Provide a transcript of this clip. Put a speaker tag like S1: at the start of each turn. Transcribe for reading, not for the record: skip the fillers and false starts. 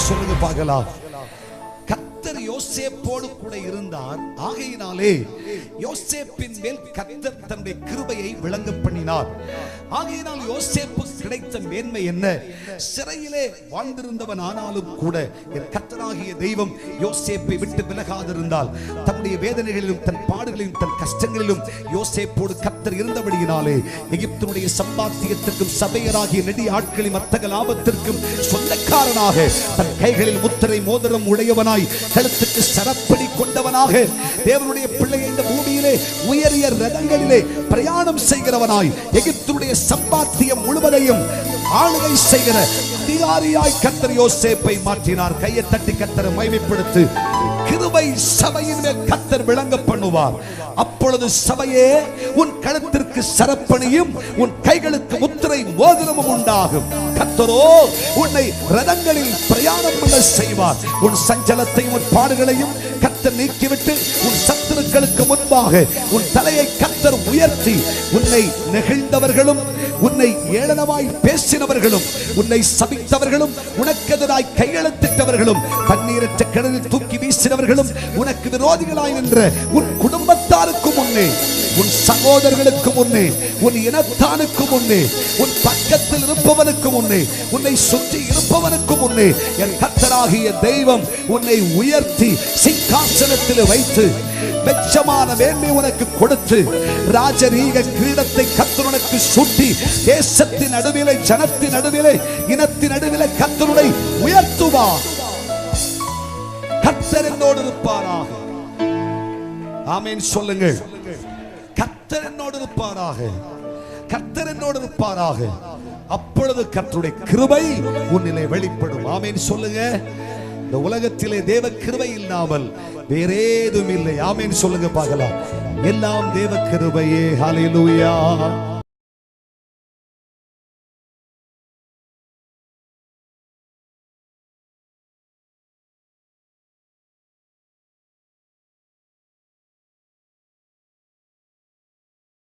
S1: சொல்லுங்க பார்க்கலாம். கர்த்தர் யோசேப்போடு கூட இருந்தார். ஆகையினாலே யோசேப்பின் மேல் கர்த்தர் தன்னுடைய கிருபையை விளங்க பண்ணினார். ஆகையினால் யோசேப்பு கிடைத்த மேன்மை என்ன? சிறையிலே வாழ்ந்திருந்தவன் ஆனாலும் கூட என் கர்த்தராகிய தெய்வம் யோசேப்பை விட்டு விலகாதிருந்தால், தன்னுடைய வேதனைகளிலும் தன் பாடுகளிலும் தன் கஷ்டங்களிலும் யோசேப்போடு கர்த்தர் இருந்தபடியினாலே எகிப்தினுடைய சம்பாத்தியத்திற்கும் சபையராகிய நெடிய ஆட்களின் வர்த்தக லாபத்திற்கும் சொந்தக்காரனாக, தன் கைகளில் முத்திரை மோதிரம் உடையவனாய், கழுத்துக்கு சரப்படி கொண்டவனாக, தேவனுடைய பிள்ளை இந்த பூமியிலே உயரிய ரதங்களிலே பிரயாணம் செய்கிறவனாய், எகிப்தினுடைய சம்பாத்தியம் முழுவதையும் ஆளுகை செய்கிற அதிகாரியாய் கர்த்தர் யோசேப்பை மாற்றினார். கையை தட்டி கர்த்தரை மகிமைப்படுத்து. கிருபை சபையின் மேல் கர்த்தர் விளங்க பண்ணுவார். அப்பொழுது சபையே, உன் கழுத்திற்கு சரப்பணியும் உன் கைகளுக்கு முத்திரை மோதிரமும் உண்டாகும். கர்த்தரோ உன்னை ரதங்களில் பிரயாணம் பண்ண செய்வார். உன் சஞ்சலத்தையும் உன் பாடுகளையும் கர்த்தர் நீக்கிவிட்டு உன் சத்துருக்களுக்கு முன்பாக உன் தலையை கர்த்தர் உயர்த்தி, உன்னை நெகிழ்ந்தவர்களும் உன்னை ஏளனமாய் பேசினவர்களும் உன்னை சபித்தவர்களும் உனக்கு எதிராய் கையெழுத்திட்டவர்களும் தண்ணீரற்ற கிணறில் தூக்கி வீசினவர்களும் உனக்கு விரோதிகளாய் நின்ற உன் குடும்பத்தாருக்கு முன்னே, உன் சகோதரர்களுக்கு முன்னே, உன் இனத்தானுக்கு முன்னே, உன் பக்கத்தில் இருப்பவனுக்கு முன்னே, உன்னை சுற்றி இருப்பவனுக்கு முன்னே என் கர்த்தராகிய தெய்வம் உன்னை உயர்த்தி சிங்காசனத்தில் வைத்து வெச்சமான மேன்மை உனக்கு கொடுத்து ராஜரீக கிரீடத்தை கர்த்தர் உனக்கு சூட்டி, தேசத்தின் நடுவிலே, ஜனத்தின் நடுவிலே, இனத்தின் நடுவிலே கர்த்தரை உயர்த்துவார். கர்த்தர் என்னோடு இருப்பாராக. ஆமென் சொல்லுங்கள். கர்த்தர் என்னோடு இருப்பாராக. கர்த்தர் என்னோடு இருப்பாராக. அப்பொழுது கர்த்தருடைய கிருபை உன்னிலே வெளிப்படும். ஆமென் சொல்லுங்க. இந்த உலகத்திலே தேவ கிருபை இல்லாமல் வேறேதும் இல்லை. ஆமென் சொல்லுங்க பார்க்கலாம். எல்லாம் தேவ கிருபையே. ஹல்லேலூயா.